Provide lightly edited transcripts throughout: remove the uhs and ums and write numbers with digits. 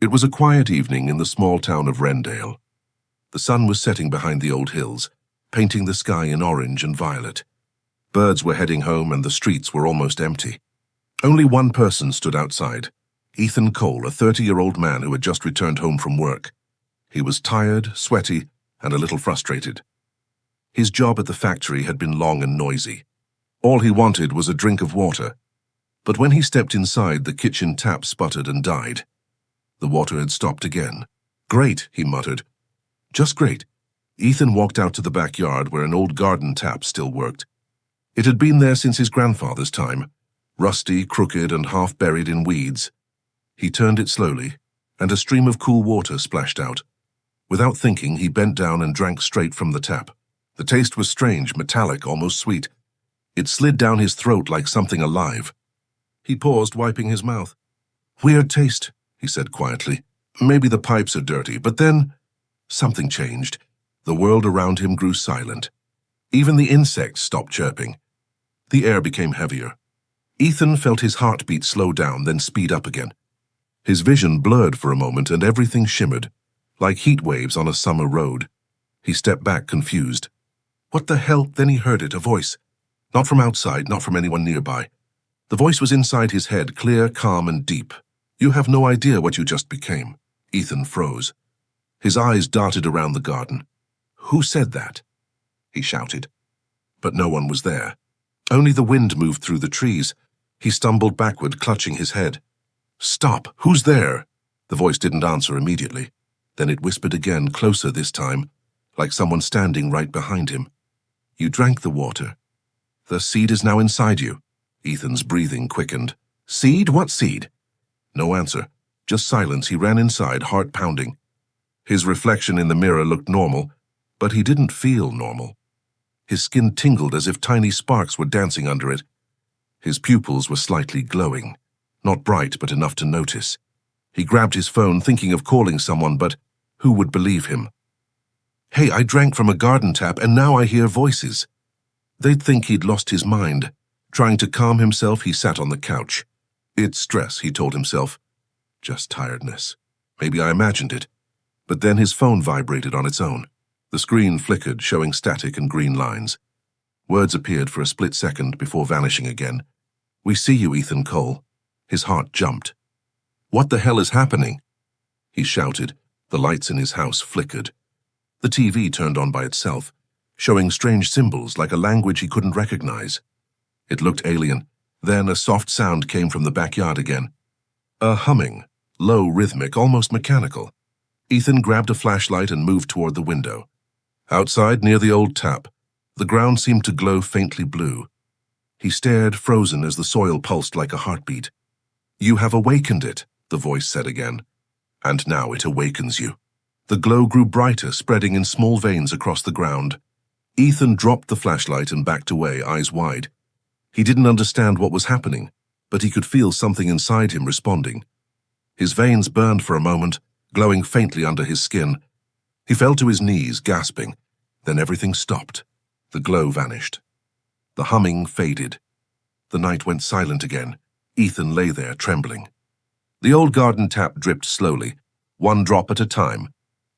It was a quiet evening in the small town of Wrendale. The sun was setting behind the old hills, painting the sky in orange and violet. Birds were heading home and the streets were almost empty. Only one person stood outside, Ethan Cole, a 30-year-old man who had just returned home from work. He was tired, sweaty, and a little frustrated. His job at the factory had been long and noisy. All he wanted was a drink of water. But when he stepped inside, the kitchen tap sputtered and died. The water had stopped again. "Great," he muttered. "Just great." Ethan walked out to the backyard where an old garden tap still worked. It had been there since his grandfather's time, rusty, crooked, and half buried in weeds. He turned it slowly, and a stream of cool water splashed out. Without thinking, he bent down and drank straight from the tap. The taste was strange, metallic, almost sweet. It slid down his throat like something alive. He paused, wiping his mouth. "Weird taste," he said quietly. "Maybe the pipes are dirty," but then something changed. The world around him grew silent. Even the insects stopped chirping. The air became heavier. Ethan felt his heartbeat slow down, then speed up again. His vision blurred for a moment and everything shimmered, like heat waves on a summer road. He stepped back, confused. What the hell? Then he heard it, a voice. Not from outside, not from anyone nearby. The voice was inside his head, clear, calm, and deep. "You have no idea what you just became." Ethan froze. His eyes darted around the garden. "Who said that?" he shouted. But no one was there. Only the wind moved through the trees. He stumbled backward, clutching his head. "Stop! Who's there?" The voice didn't answer immediately. Then it whispered again, closer this time, like someone standing right behind him. "You drank the water. The seed is now inside you." Ethan's breathing quickened. "Seed? What seed?" No answer. Just silence. He ran inside, heart pounding. His reflection in the mirror looked normal, but he didn't feel normal. His skin tingled as if tiny sparks were dancing under it. His pupils were slightly glowing. Not bright, but enough to notice. He grabbed his phone, thinking of calling someone, but who would believe him? "Hey, I drank from a garden tap, and now I hear voices." They'd think he'd lost his mind. Trying to calm himself, he sat on the couch. "It's stress," he told himself. "Just tiredness. Maybe I imagined it." But then his phone vibrated on its own. The screen flickered, showing static and green lines. Words appeared for a split second before vanishing again. "We see you, Ethan Cole." His heart jumped. "What the hell is happening?" he shouted. The lights in his house flickered. The TV turned on by itself, showing strange symbols like a language he couldn't recognize. It looked alien. Then a soft sound came from the backyard again. A humming, low, rhythmic, almost mechanical. Ethan grabbed a flashlight and moved toward the window. Outside, near the old tap, the ground seemed to glow faintly blue. He stared, frozen, as the soil pulsed like a heartbeat. "You have awakened it," the voice said again. "And now it awakens you." The glow grew brighter, spreading in small veins across the ground. Ethan dropped the flashlight and backed away, eyes wide. He didn't understand what was happening, but he could feel something inside him responding. His veins burned for a moment, glowing faintly under his skin. He fell to his knees, gasping. Then everything stopped. The glow vanished. The humming faded. The night went silent again. Ethan lay there, trembling. The old garden tap dripped slowly, one drop at a time,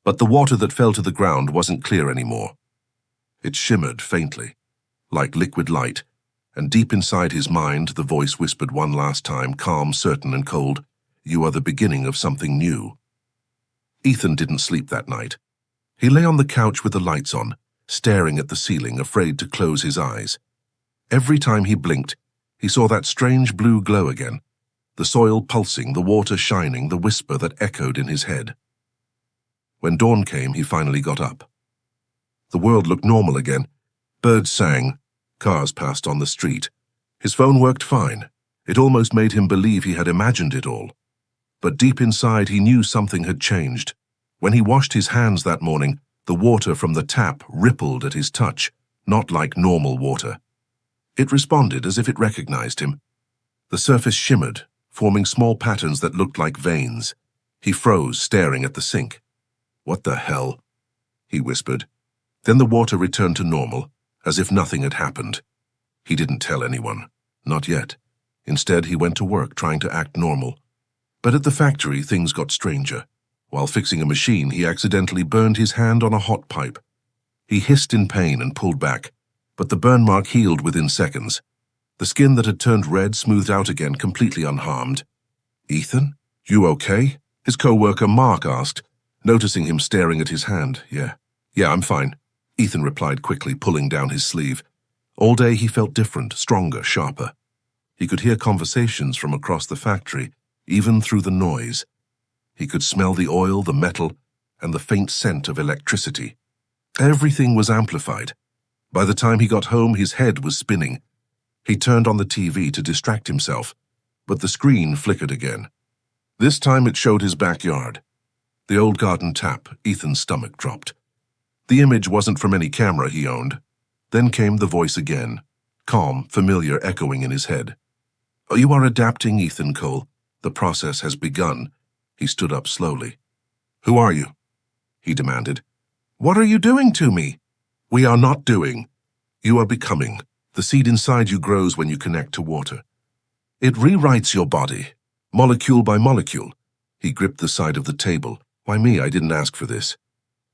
but the water that fell to the ground wasn't clear anymore. It shimmered faintly, like liquid light, and deep inside his mind the voice whispered one last time, calm, certain, and cold, "You are the beginning of something new." Ethan didn't sleep that night. He lay on the couch with the lights on, staring at the ceiling, afraid to close his eyes. Every time he blinked, he saw that strange blue glow again, the soil pulsing, the water shining, the whisper that echoed in his head. When dawn came, he finally got up. The world looked normal again. Birds sang. Cars passed on the street. His phone worked fine. It almost made him believe he had imagined it all. But deep inside, he knew something had changed. When he washed his hands that morning, the water from the tap rippled at his touch, not like normal water. It responded as if it recognized him. The surface shimmered, forming small patterns that looked like veins. He froze, staring at the sink. "What the hell?" he whispered. Then the water returned to normal, as if nothing had happened. He didn't tell anyone. Not yet. Instead, he went to work, trying to act normal. But at the factory, things got stranger. While fixing a machine, he accidentally burned his hand on a hot pipe. He hissed in pain and pulled back, but the burn mark healed within seconds. The skin that had turned red smoothed out again, completely unharmed. "Ethan, you okay?" his co-worker Mark asked, noticing him staring at his hand. Yeah, I'm fine," Ethan replied quickly, pulling down his sleeve. All day he felt different, stronger, sharper. He could hear conversations from across the factory, even through the noise. He could smell the oil, the metal, and the faint scent of electricity. Everything was amplified. By the time he got home, his head was spinning. He turned on the TV to distract himself, but the screen flickered again. This time it showed his backyard. The old garden tap. Ethan's stomach dropped. The image wasn't from any camera he owned. Then came the voice again, calm, familiar, echoing in his head. "Oh, you are adapting, Ethan Cole. The process has begun." He stood up slowly. "Who are you?" he demanded. "What are you doing to me?" "We are not doing. You are becoming. The seed inside you grows when you connect to water. It rewrites your body, molecule by molecule." He gripped the side of the table. "Why me? I didn't ask for this."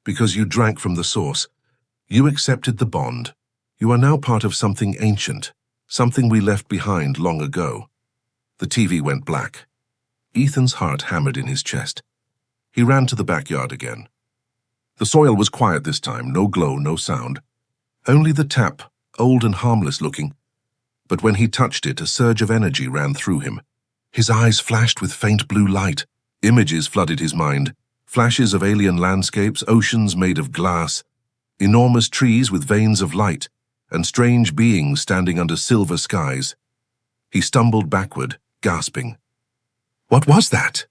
"Because you drank from the source. You accepted the bond. You are now part of something ancient, something we left behind long ago." The TV went black. Ethan's heart hammered in his chest. He ran to the backyard again. The soil was quiet this time, no glow, no sound. Only the tap, old and harmless looking. But when he touched it, a surge of energy ran through him. His eyes flashed with faint blue light. Images flooded his mind. Flashes of alien landscapes, oceans made of glass, enormous trees with veins of light, and strange beings standing under silver skies. He stumbled backward, gasping. "What was that?"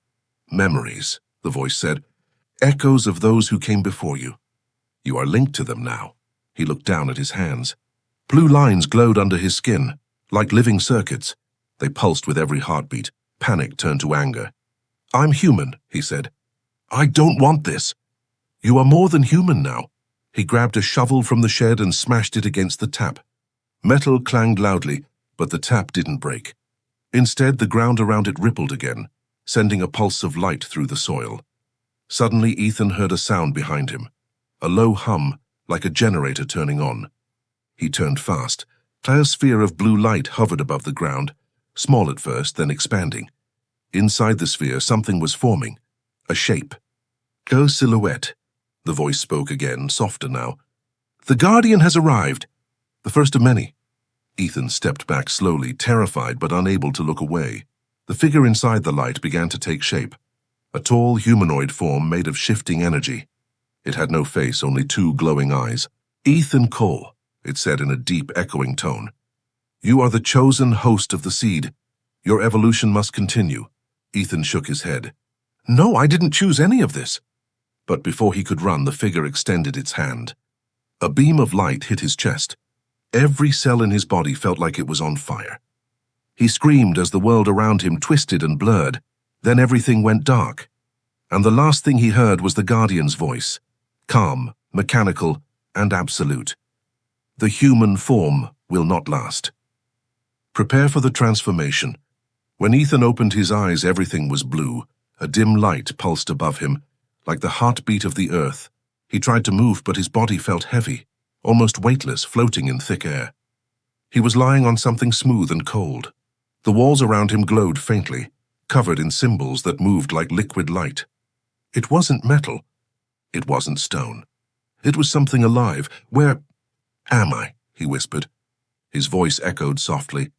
"Memories," the voice said. "Echoes of those who came before you. You are linked to them now." He looked down at his hands. Blue lines glowed under his skin, like living circuits. They pulsed with every heartbeat. Panic turned to anger. "I'm human," he said. "I don't want this." "You are more than human now." He grabbed a shovel from the shed and smashed it against the tap. Metal clanged loudly, but the tap didn't break. Instead, the ground around it rippled again, sending a pulse of light through the soil. Suddenly, Ethan heard a sound behind him, a low hum, like a generator turning on. He turned fast. A sphere of blue light hovered above the ground, small at first, then expanding. Inside the sphere, something was forming, a shape. "Go silhouette," the voice spoke again, softer now. "The Guardian has arrived." "The first of many." Ethan stepped back slowly, terrified but unable to look away. The figure inside the light began to take shape, a tall humanoid form made of shifting energy. It had no face, only two glowing eyes. "Ethan Cole," it said in a deep, echoing tone. "You are the chosen host of the seed. Your evolution must continue." Ethan shook his head. "No, I didn't choose any of this." But before he could run, the figure extended its hand. A beam of light hit his chest. Every cell in his body felt like it was on fire. He screamed as the world around him twisted and blurred. Then everything went dark. And the last thing he heard was the Guardian's voice, calm, mechanical, and absolute. "The human form will not last. Prepare for the transformation." When Ethan opened his eyes, everything was blue. A dim light pulsed above him, like the heartbeat of the earth. He tried to move, but his body felt heavy, almost weightless, floating in thick air. He was lying on something smooth and cold. The walls around him glowed faintly, covered in symbols that moved like liquid light. It wasn't metal. It wasn't stone. It was something alive. "Where am I?" he whispered. His voice echoed softly.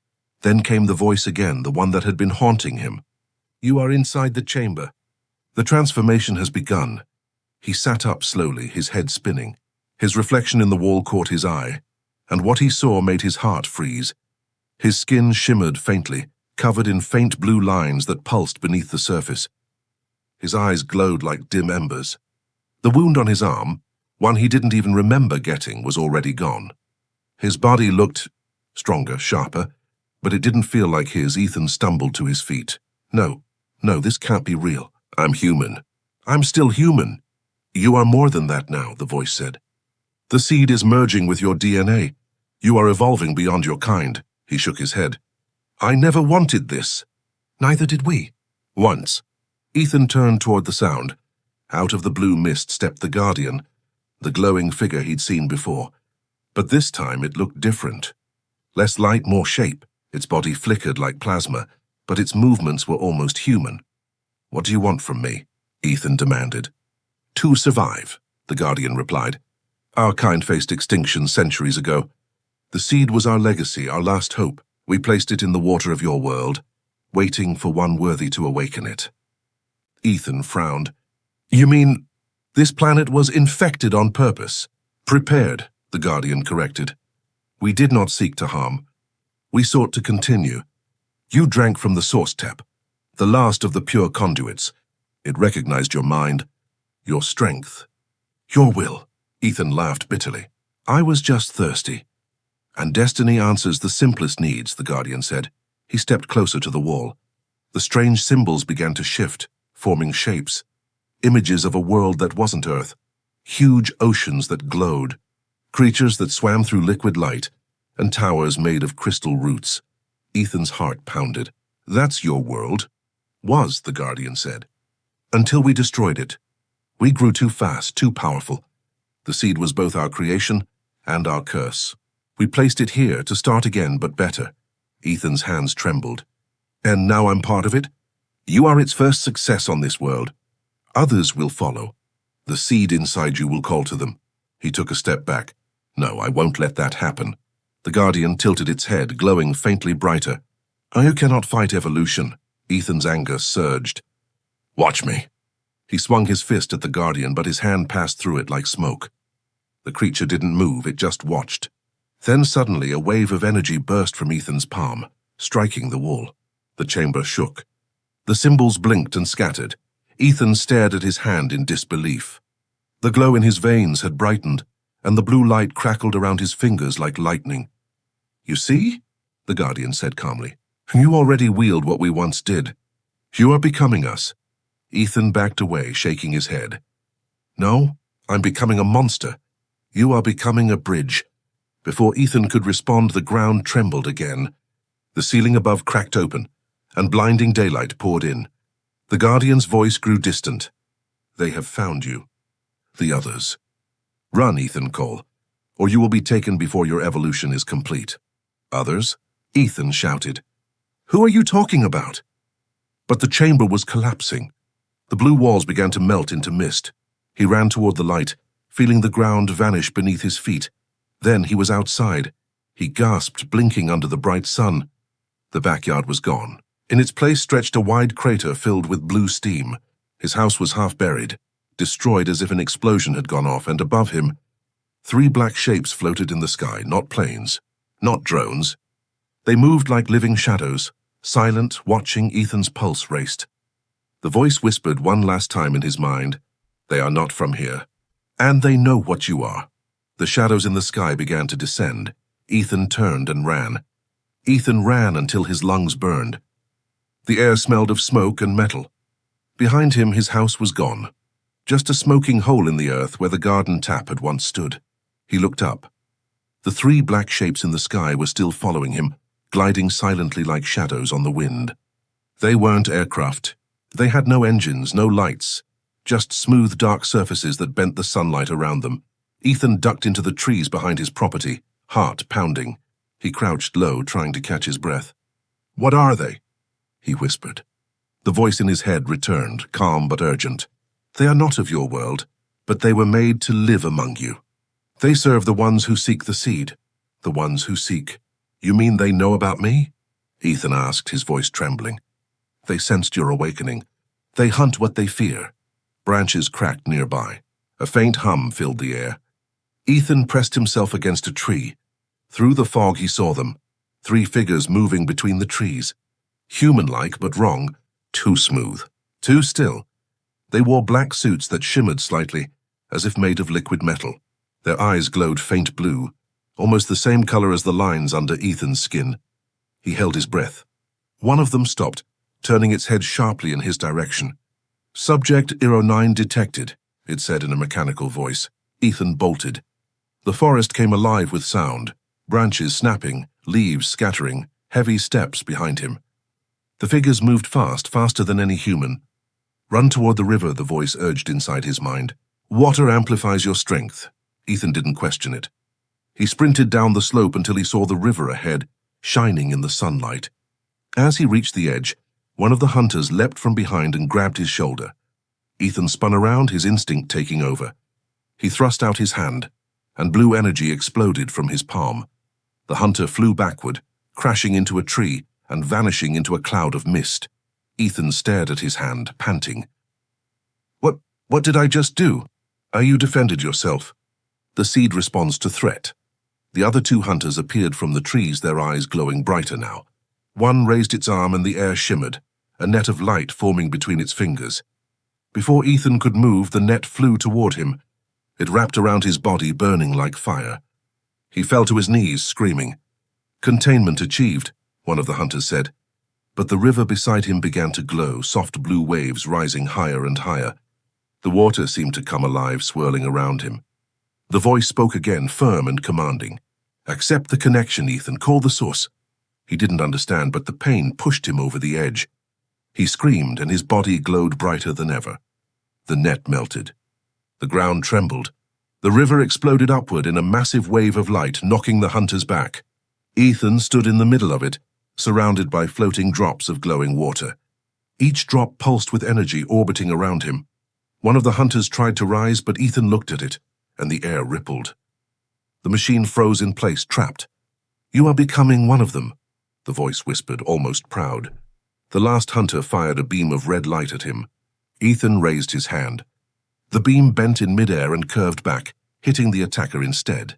Then came the voice again, the one that had been haunting him. "You are inside the chamber. The transformation has begun." He sat up slowly, his head spinning. His reflection in the wall caught his eye, and what he saw made his heart freeze. His skin shimmered faintly, covered in faint blue lines that pulsed beneath the surface. His eyes glowed like dim embers. The wound on his arm, one he didn't even remember getting, was already gone. His body looked stronger, sharper, but it didn't feel like his. Ethan stumbled to his feet. No, this can't be real. I'm human. I'm still human." "You are more than that now," the voice said. "The seed is merging with your DNA. You are evolving beyond your kind." He shook his head. "I never wanted this." "Neither did we." "Once," Ethan turned toward the sound. Out of the blue mist stepped the Guardian, the glowing figure he'd seen before. But this time it looked different. Less light, more shape. Its body flickered like plasma, but its movements were almost human. "What do you want from me?" Ethan demanded. "To survive," the Guardian replied. "Our kind faced extinction centuries ago. The seed was our legacy, our last hope. We placed it in the water of your world, waiting for one worthy to awaken it." Ethan frowned. "You mean this planet was infected on purpose?" "Prepared," the Guardian corrected. "We did not seek to harm. We sought to continue. You drank from the source tap, the last of the pure conduits. It recognized your mind, your strength, your will." Ethan laughed bitterly. "I was just thirsty." "And destiny answers the simplest needs," the Guardian said. He stepped closer to the wall. The strange symbols began to shift, forming shapes, images of a world that wasn't Earth, huge oceans that glowed, creatures that swam through liquid light, and towers made of crystal roots. Ethan's heart pounded. "That's your world." "Was," the Guardian said. "Until we destroyed it. We grew too fast, too powerful. The seed was both our creation and our curse. We placed it here to start again, but better." Ethan's hands trembled. "And now I'm part of it? You are its first success on this world. Others will follow. The seed inside you will call to them." He took a step back. "No, I won't let that happen." The Guardian tilted its head, glowing faintly brighter. "You cannot fight evolution." Ethan's anger surged. "Watch me." He swung his fist at the Guardian, but his hand passed through it like smoke. The creature didn't move, it just watched. Then suddenly a wave of energy burst from Ethan's palm, striking the wall. The chamber shook. The symbols blinked and scattered. Ethan stared at his hand in disbelief. The glow in his veins had brightened, and the blue light crackled around his fingers like lightning. "You see?" the Guardian said calmly. "You already wield what we once did. You are becoming us." Ethan backed away, shaking his head. "No, I'm becoming a monster. You are becoming a bridge." Before Ethan could respond, the ground trembled again. The ceiling above cracked open, and blinding daylight poured in. The Guardian's voice grew distant. "They have found you. The others. Run, Ethan Cole, or you will be taken before your evolution is complete." "Others?" Ethan shouted. "Who are you talking about?" But the chamber was collapsing. The blue walls began to melt into mist. He ran toward the light, feeling the ground vanish beneath his feet. Then he was outside. He gasped, blinking under the bright sun. The backyard was gone. In its place stretched a wide crater filled with blue steam. His house was half buried, destroyed as if an explosion had gone off, and above him, 3 black shapes floated in the sky, not planes, not drones. They moved like living shadows, silent, watching. Ethan's pulse raced. The voice whispered one last time in his mind, "They are not from here, and they know what you are." The shadows in the sky began to descend. Ethan turned and ran. Ethan ran until his lungs burned. The air smelled of smoke and metal. Behind him, his house was gone. Just a smoking hole in the earth where the garden tap had once stood. He looked up. The 3 black shapes in the sky were still following him, gliding silently like shadows on the wind. They weren't aircraft. They had no engines, no lights, just smooth, dark surfaces that bent the sunlight around them. Ethan ducked into the trees behind his property, heart pounding. He crouched low, trying to catch his breath. "What are they?" he whispered. The voice in his head returned, calm but urgent. "They are not of your world, but they were made to live among you. They serve the ones who seek the seed, the ones who seek." "You mean they know about me?" Ethan asked, his voice trembling. "They sensed your awakening. They hunt what they fear." Branches cracked nearby. A faint hum filled the air. Ethan pressed himself against a tree. Through the fog he saw them, 3 figures moving between the trees. Human-like, but wrong. Too smooth. Too still. They wore black suits that shimmered slightly, as if made of liquid metal. Their eyes glowed faint blue, almost the same color as the lines under Ethan's skin. He held his breath. One of them stopped, turning its head sharply in his direction. "Subject 09 detected," it said in a mechanical voice. Ethan bolted. The forest came alive with sound, branches snapping, leaves scattering, heavy steps behind him. The figures moved fast, faster than any human. Run toward the river, the voice urged inside his mind. Water amplifies your strength. Ethan didn't question it. He sprinted down the slope until he saw the river ahead, shining in the sunlight. As he reached the edge, one of the hunters leapt from behind and grabbed his shoulder. Ethan spun around, his instinct taking over. He thrust out his hand, and blue energy exploded from his palm. The hunter flew backward, crashing into a tree and vanishing into a cloud of mist. Ethan stared at his hand, panting. What did I just do? You defended yourself. The seed responds to threat. The other two hunters appeared from the trees, their eyes glowing brighter now. One raised its arm and the air shimmered, a net of light forming between its fingers. Before Ethan could move, the net flew toward him. It wrapped around his body, burning like fire. He fell to his knees, screaming. Containment achieved, one of the hunters said. But the river beside him began to glow, soft blue waves rising higher and higher. The water seemed to come alive, swirling around him. The voice spoke again, firm and commanding. Accept the connection, Ethan. Call the source. He didn't understand, but the pain pushed him over the edge. He screamed, and his body glowed brighter than ever. The net melted. The ground trembled. The river exploded upward in a massive wave of light, knocking the hunters back. Ethan stood in the middle of it, surrounded by floating drops of glowing water. Each drop pulsed with energy orbiting around him. One of the hunters tried to rise, but Ethan looked at it, and the air rippled. The machine froze in place, trapped. You are becoming one of them, the voice whispered, almost proud. The last hunter fired a beam of red light at him. Ethan raised his hand. The beam bent in midair and curved back, hitting the attacker instead.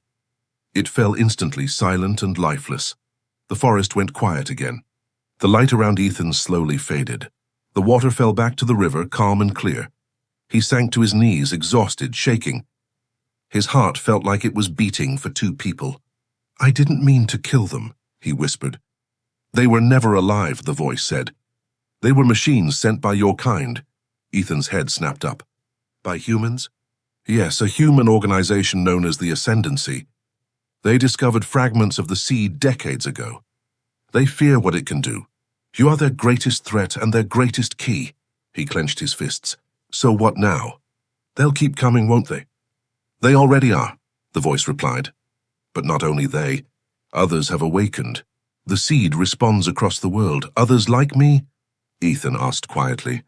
It fell instantly, silent and lifeless. The forest went quiet again. The light around Ethan slowly faded. The water fell back to the river, calm and clear. He sank to his knees, exhausted, shaking. His heart felt like it was beating for two people. I didn't mean to kill them, he whispered. They were never alive, the voice said. They were machines sent by your kind. Ethan's head snapped up. By humans? Yes, a human organization known as the Ascendancy. They discovered fragments of the seed decades ago. They fear what it can do. You are their greatest threat and their greatest key. He clenched his fists. So what now? They'll keep coming, won't they? They already are, the voice replied. But not only they. Others have awakened. The seed responds across the world. Others like me? Ethan asked quietly.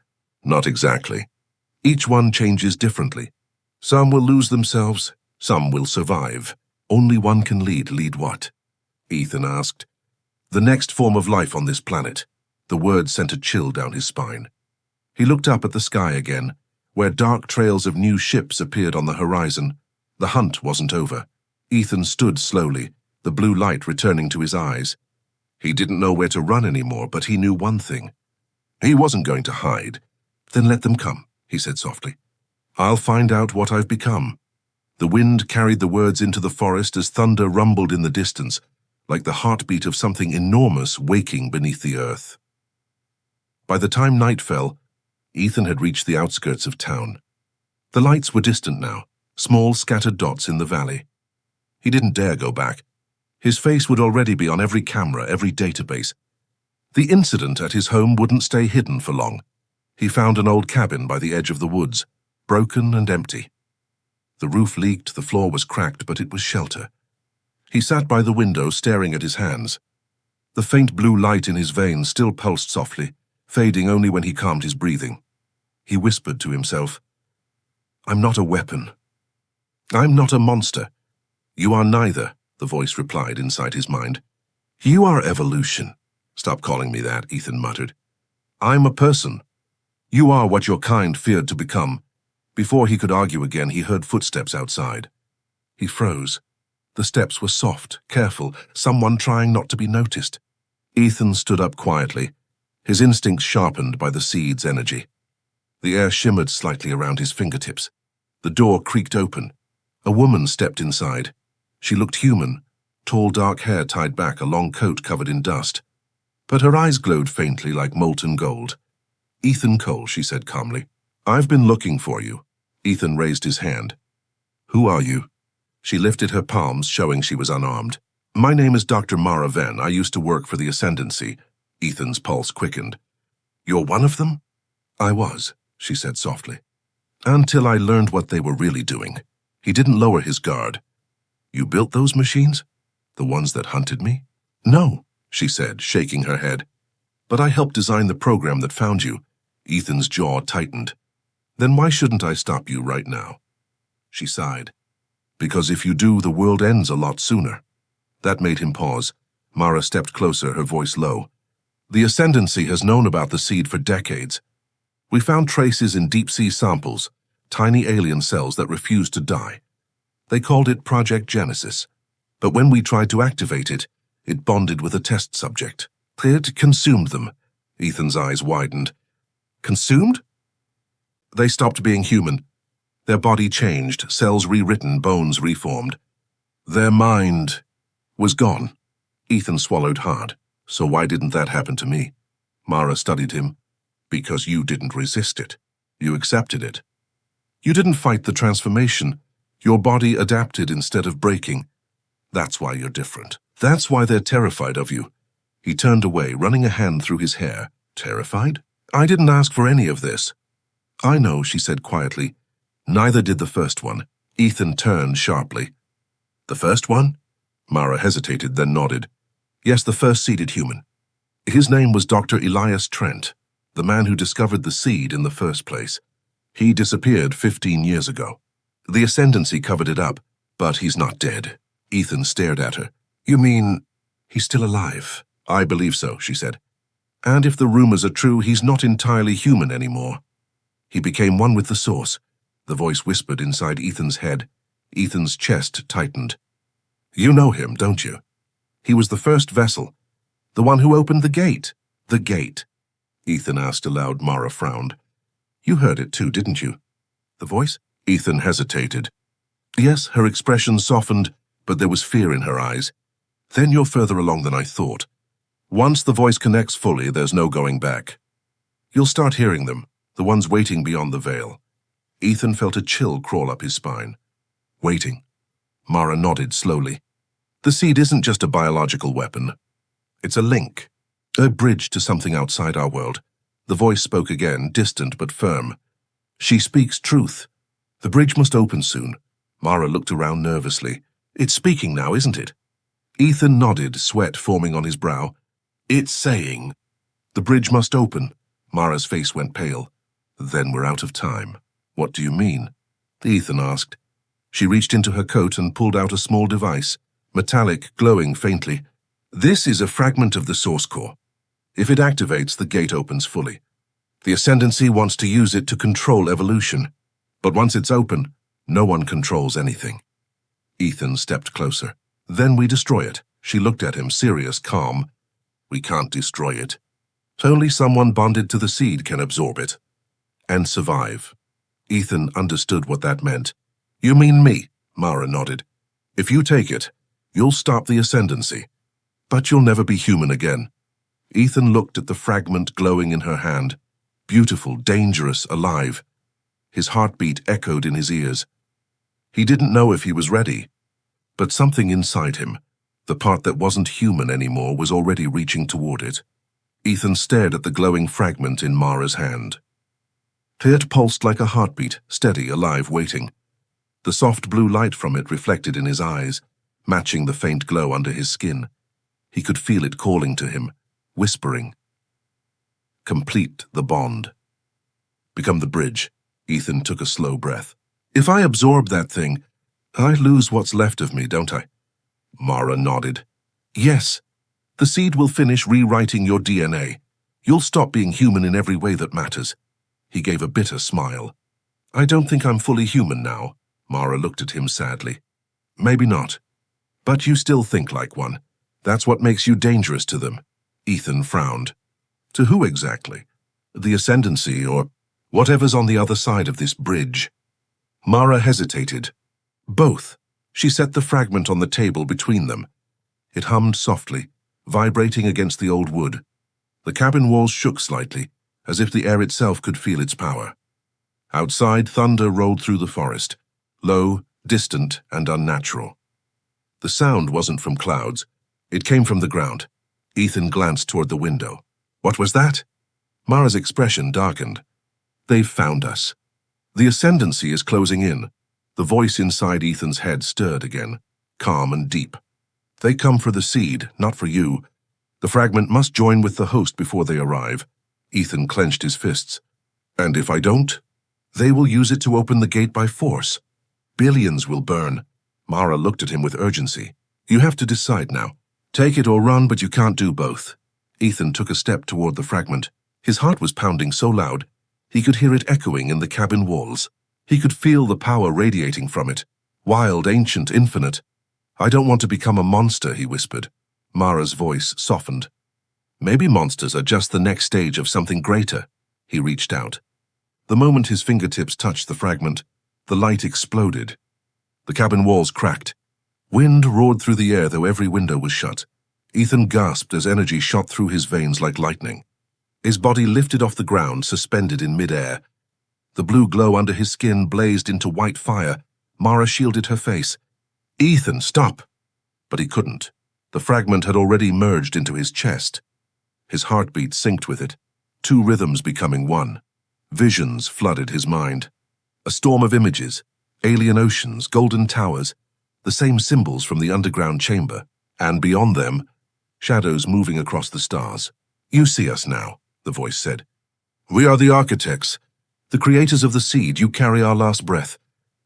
Not exactly. Each one changes differently. Some will lose themselves. Some will survive. Only one can lead. Lead what? Ethan asked. The next form of life on this planet. The word sent a chill down his spine. He looked up at the sky again, where dark trails of new ships appeared on the horizon. The hunt wasn't over. Ethan stood slowly, the blue light returning to his eyes. He didn't know where to run anymore, but he knew one thing. He wasn't going to hide. Then let them come, he said softly. I'll find out what I've become. The wind carried the words into the forest as thunder rumbled in the distance, like the heartbeat of something enormous waking beneath the earth. By the time night fell, Ethan had reached the outskirts of town. The lights were distant now, small scattered dots in the valley. He didn't dare go back. His face would already be on every camera, every database. The incident at his home wouldn't stay hidden for long. He found an old cabin by the edge of the woods, broken and empty. The roof leaked, the floor was cracked, but it was shelter. He sat by the window, staring at his hands. The faint blue light in his veins still pulsed softly, fading only when he calmed his breathing. He whispered to himself, I'm not a weapon. I'm not a monster. You are neither, the voice replied inside his mind. You are evolution. Stop calling me that, Ethan muttered. I'm a person. You are what your kind feared to become. Before he could argue again, he heard footsteps outside. He froze. The steps were soft, careful, someone trying not to be noticed. Ethan stood up quietly, his instincts sharpened by the seed's energy. The air shimmered slightly around his fingertips. The door creaked open. A woman stepped inside. She looked human, tall dark hair tied back, a long coat covered in dust. But her eyes glowed faintly like molten gold. Ethan Cole, she said calmly. I've been looking for you. Ethan raised his hand. Who are you? She lifted her palms, showing she was unarmed. My name is Dr. Mara Venn. I used to work for the Ascendancy. Ethan's pulse quickened. You're one of them? I was, she said softly. Until I learned what they were really doing. He didn't lower his guard. You built those machines? The ones that hunted me? No, she said, shaking her head. But I helped design the program that found you. Ethan's jaw tightened. Then why shouldn't I stop you right now? She sighed. Because if you do, the world ends a lot sooner. That made him pause. Mara stepped closer, her voice low. The Ascendancy has known about the seed for decades. We found traces in deep-sea samples, tiny alien cells that refused to die. They called it Project Genesis. But when we tried to activate it, it bonded with a test subject. It consumed them. Ethan's eyes widened. Consumed? They stopped being human. Their body changed, cells rewritten, bones reformed. Their mind was gone. Ethan swallowed hard. So why didn't that happen to me? Mara studied him. Because you didn't resist it. You accepted it. You didn't fight the transformation. Your body adapted instead of breaking. That's why you're different. That's why they're terrified of you. He turned away, running a hand through his hair. Terrified? I didn't ask for any of this. I know, she said quietly. Neither did the first one. Ethan turned sharply. The first one? Mara hesitated, then nodded. Yes, the first seeded human. His name was Dr. Elias Trent, the man who discovered the seed in the first place. He disappeared 15 years ago. The Ascendancy covered it up, but he's not dead. Ethan stared at her. You mean he's still alive? I believe so, she said. And if the rumors are true, he's not entirely human anymore. He became one with the source. The voice whispered inside Ethan's head. Ethan's chest tightened. You know him, don't you? He was the first vessel. The one who opened the gate. The gate. Ethan asked aloud. Mara frowned. You heard it too, didn't you? The voice? Ethan hesitated. Yes, her expression softened, but there was fear in her eyes. Then you're further along than I thought. Once the voice connects fully, there's no going back. You'll start hearing them, the ones waiting beyond the veil. Ethan felt a chill crawl up his spine. Waiting. Mara nodded slowly. The seed isn't just a biological weapon. It's a link, a bridge to something outside our world. The voice spoke again, distant but firm. She speaks truth. The bridge must open soon. Mara looked around nervously. It's speaking now, isn't it? Ethan nodded, sweat forming on his brow. It's saying, the bridge must open. Mara's face went pale. Then we're out of time. What do you mean? Ethan asked. She reached into her coat and pulled out a small device, metallic, glowing faintly. This is a fragment of the source core. If it activates, the gate opens fully. The Ascendancy wants to use it to control evolution. But once it's open, no one controls anything. Ethan stepped closer. Then we destroy it. She looked at him, serious, calm. We can't destroy it. Only someone bonded to the seed can absorb it. And survive. Ethan understood what that meant. You mean me? Mara nodded. If you take it, you'll stop the Ascendancy. But you'll never be human again. Ethan looked at the fragment glowing in her hand. Beautiful, dangerous, alive. His heartbeat echoed in his ears. He didn't know if he was ready. But something inside him, the part that wasn't human anymore, was already reaching toward it. Ethan stared at the glowing fragment in Mara's hand. It pulsed like a heartbeat, steady, alive, waiting. The soft blue light from it reflected in his eyes, matching the faint glow under his skin. He could feel it calling to him, whispering. Complete the bond. Become the bridge. Ethan took a slow breath. If I absorb that thing, I lose what's left of me, don't I? Mara nodded. Yes. The seed will finish rewriting your DNA. You'll stop being human in every way that matters. He gave a bitter smile. I don't think I'm fully human now. Mara looked at him sadly. Maybe not. But you still think like one. That's what makes you dangerous to them. Ethan frowned. To who exactly? The Ascendancy, or whatever's on the other side of this bridge? Mara hesitated. Both. She set the fragment on the table between them. It hummed softly, vibrating against the old wood. The cabin walls shook slightly, as if the air itself could feel its power. Outside, thunder rolled through the forest, low, distant, and unnatural. The sound wasn't from clouds. It came from the ground. Ethan glanced toward the window. What was that? Mara's expression darkened. They've found us. The ascendancy is closing in. The voice inside Ethan's head stirred again, calm and deep. They come for the seed, not for you. The fragment must join with the host before they arrive. Ethan clenched his fists. And if I don't? They will use it to open the gate by force. Billions will burn. Mara looked at him with urgency. You have to decide now. Take it or run, but you can't do both. Ethan took a step toward the fragment. His heart was pounding so loud, he could hear it echoing in the cabin walls. He could feel the power radiating from it. Wild, ancient, infinite. I don't want to become a monster, he whispered. Mara's voice softened. Maybe monsters are just the next stage of something greater. He reached out. The moment his fingertips touched the fragment, the light exploded. The cabin walls cracked. Wind roared through the air, though every window was shut. Ethan gasped as energy shot through his veins like lightning. His body lifted off the ground, suspended in midair. The blue glow under his skin blazed into white fire. Mara shielded her face. Ethan, stop! But he couldn't. The fragment had already merged into his chest. His heartbeat synced with it, two rhythms becoming one. Visions flooded his mind. A storm of images, alien oceans, golden towers, the same symbols from the underground chamber, and beyond them, shadows moving across the stars. You see us now, the voice said. We are the architects, the creators of the seed. You carry our last breath.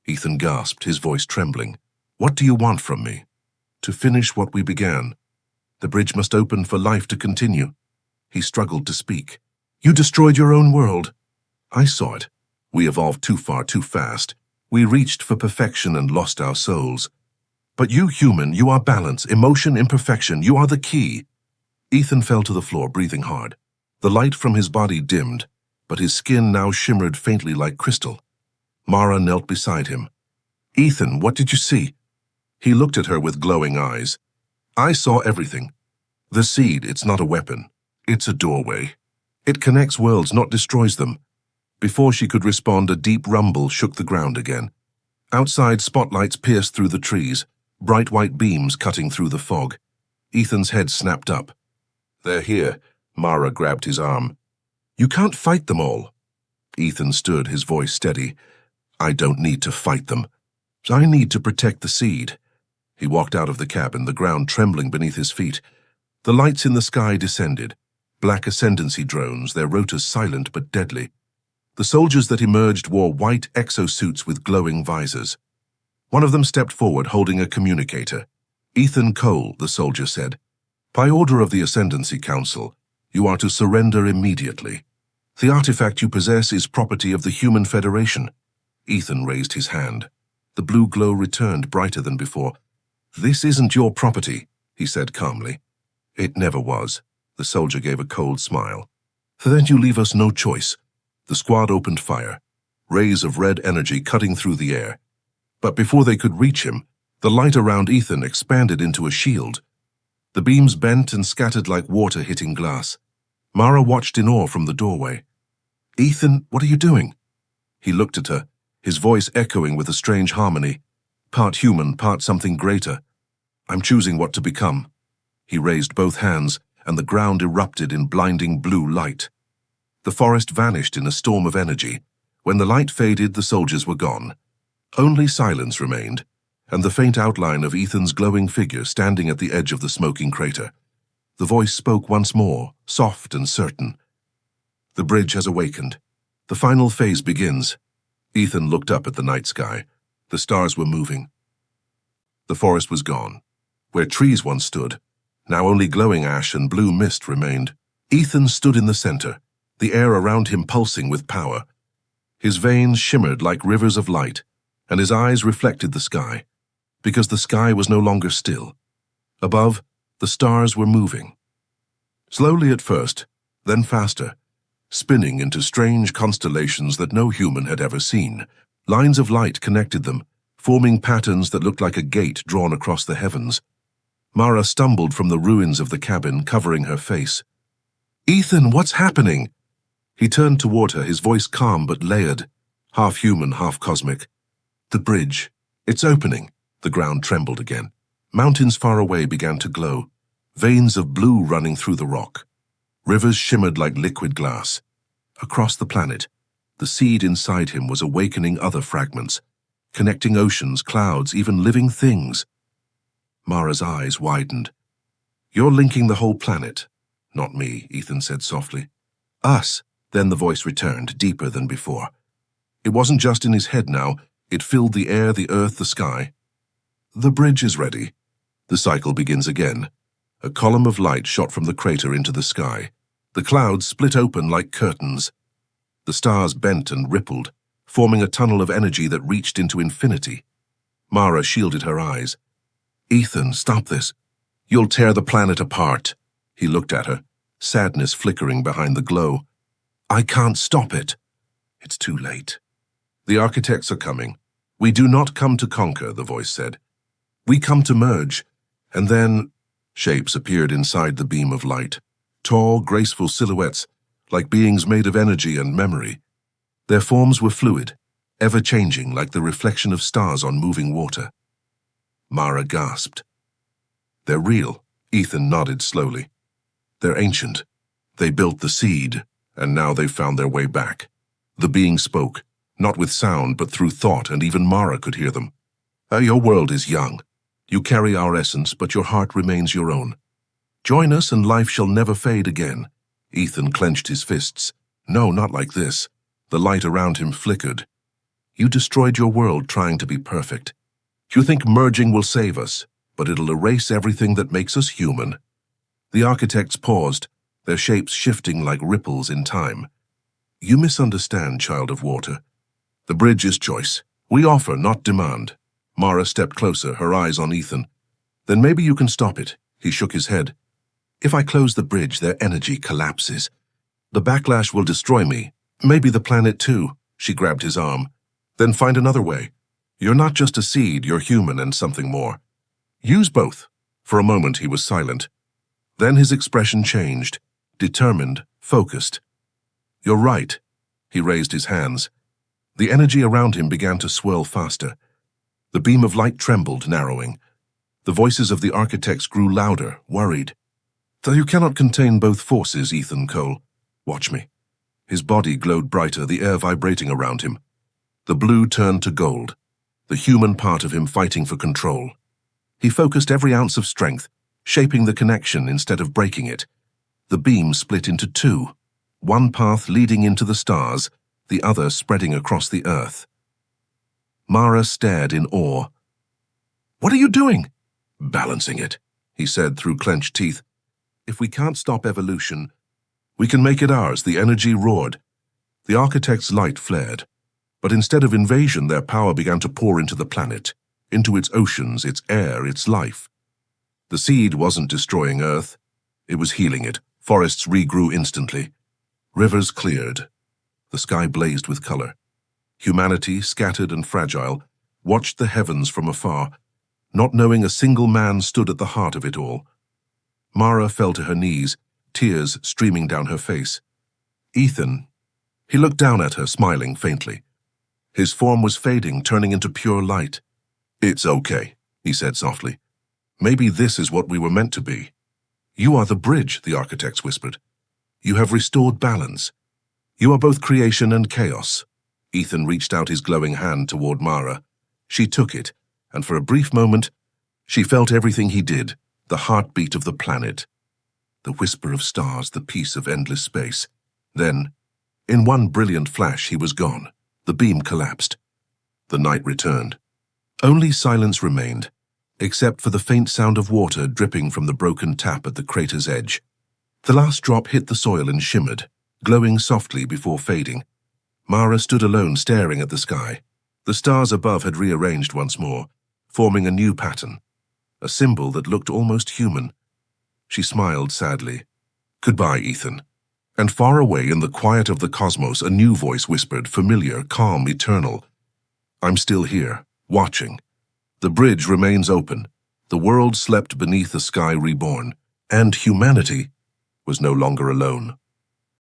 Ethan gasped, his voice trembling. What do you want from me? To finish what we began. The bridge must open for life to continue. He struggled to speak. You destroyed your own world. I saw it. We evolved too far, too fast. We reached for perfection and lost our souls. But you, human, you are balance, emotion, imperfection. You are the key. Ethan fell to the floor, breathing hard. The light from his body dimmed, but his skin now shimmered faintly like crystal. Mara knelt beside him. Ethan, what did you see? He looked at her with glowing eyes. I saw everything. The seed, it's not a weapon. It's a doorway. It connects worlds, not destroys them. Before she could respond, a deep rumble shook the ground again. Outside, spotlights pierced through the trees, bright white beams cutting through the fog. Ethan's head snapped up. They're here. Mara grabbed his arm. You can't fight them all. Ethan stood, his voice steady. I don't need to fight them. I need to protect the seed. He walked out of the cabin, the ground trembling beneath his feet. The lights in the sky descended. Black ascendancy drones, their rotors silent but deadly. The soldiers that emerged wore white exosuits with glowing visors. One of them stepped forward, holding a communicator. Ethan Cole, the soldier said. By order of the Ascendancy Council, you are to surrender immediately. The artifact you possess is property of the Human Federation. Ethan raised his hand. The blue glow returned, brighter than before. This isn't your property, he said calmly. It never was. The soldier gave a cold smile. Then you leave us no choice. The squad opened fire, rays of red energy cutting through the air. But before they could reach him, the light around Ethan expanded into a shield. The beams bent and scattered like water hitting glass. Mara watched in awe from the doorway. Ethan, what are you doing? He looked at her, his voice echoing with a strange harmony. Part human, part something greater. I'm choosing what to become. He raised both hands, and the ground erupted in blinding blue light. The forest vanished in a storm of energy. When the light faded, the soldiers were gone. Only silence remained, and the faint outline of Ethan's glowing figure standing at the edge of the smoking crater. The voice spoke once more, soft and certain. The bridge has awakened. The final phase begins. Ethan looked up at the night sky. The stars were moving. The forest was gone. Where trees once stood, now only glowing ash and blue mist remained. Ethan stood in the center, the air around him pulsing with power. His veins shimmered like rivers of light, and his eyes reflected the sky, because the sky was no longer still. Above, the stars were moving. Slowly at first, then faster, spinning into strange constellations that no human had ever seen. Lines of light connected them, forming patterns that looked like a gate drawn across the heavens. Mara stumbled from the ruins of the cabin, covering her face. Ethan, what's happening? He turned toward her, his voice calm but layered, half human, half cosmic. The bridge. It's opening. The ground trembled again. Mountains far away began to glow, veins of blue running through the rock. Rivers shimmered like liquid glass. Across the planet, The seed inside him was awakening other fragments, connecting oceans, clouds, even living things. Mara's eyes widened. "You're linking the whole planet." "Not me," Ethan said softly. "Us." Then the voice returned, deeper than before. It wasn't just in his head now. It filled the air, the earth, the sky. "The bridge is ready." The cycle begins again. A column of light shot from the crater into the sky. The clouds split open like curtains. The stars bent and rippled, forming a tunnel of energy that reached into infinity. Mara shielded her eyes. "Ethan, stop this. You'll tear the planet apart." He looked at her, sadness flickering behind the glow. "I can't stop it." "It's too late." "The architects are coming. We do not come to conquer," the voice said. "We come to merge." And then shapes appeared inside the beam of light. Tall, graceful silhouettes, like beings made of energy and memory. Their forms were fluid, ever-changing like the reflection of stars on moving water. Mara gasped. "They're real," Ethan nodded slowly. "They're ancient. They built the seed, and now they've found their way back." The being spoke, not with sound but through thought, and even Mara could hear them. Your world is young. You carry our essence, but your heart remains your own. Join us and life shall never fade again." Ethan clenched his fists. "No, not like this." The light around him flickered. "You destroyed your world trying to be perfect. You think merging will save us, but it'll erase everything that makes us human." The architects paused, their shapes shifting like ripples in time. "You misunderstand, child of water. The bridge is choice. We offer, not demand." Mara stepped closer, her eyes on Ethan. "Then maybe you can stop it." He shook his head. "If I close the bridge, their energy collapses. The backlash will destroy me. Maybe the planet too." She grabbed his arm. "Then find another way. You're not just a seed, you're human and something more. Use both." For a moment he was silent. Then his expression changed, determined, focused. "You're right." He raised his hands. The energy around him began to swirl faster. The beam of light trembled, narrowing. The voices of the architects grew louder, worried. "So you cannot contain both forces, Ethan Cole. Watch me." His body glowed brighter, the air vibrating around him. The blue turned to gold, the human part of him fighting for control. He focused every ounce of strength, shaping the connection instead of breaking it. The beam split into two, one path leading into the stars, the other spreading across the earth. Mara stared in awe. "What are you doing?" "Balancing it," he said through clenched teeth. "If we can't stop evolution, we can make it ours." The energy roared. The architect's light flared. But instead of invasion, their power began to pour into the planet, into its oceans, its air, its life. The seed wasn't destroying Earth. It was healing it. Forests regrew instantly. Rivers cleared. The sky blazed with color. Humanity, scattered and fragile, watched the heavens from afar, not knowing a single man stood at the heart of it all. Mara fell to her knees, tears streaming down her face. "Ethan." He looked down at her, smiling faintly. His form was fading, turning into pure light. "It's okay," he said softly. "Maybe this is what we were meant to be." "You are the bridge," the architects whispered. "You have restored balance. You are both creation and chaos." Ethan reached out his glowing hand toward Mara. She took it, and for a brief moment, she felt everything he did, the heartbeat of the planet, the whisper of stars, the peace of endless space. Then, in one brilliant flash, he was gone. The beam collapsed. The night returned. Only silence remained, except for the faint sound of water dripping from the broken tap at the crater's edge. The last drop hit the soil and shimmered, glowing softly before fading. Mara stood alone, staring at the sky. The stars above had rearranged once more, forming a new pattern, a symbol that looked almost human. She smiled sadly. "Goodbye, Ethan." And far away in the quiet of the cosmos, a new voice whispered, familiar, calm, eternal. "I'm still here, watching. The bridge remains open. The world slept beneath a sky reborn, and humanity was no longer alone."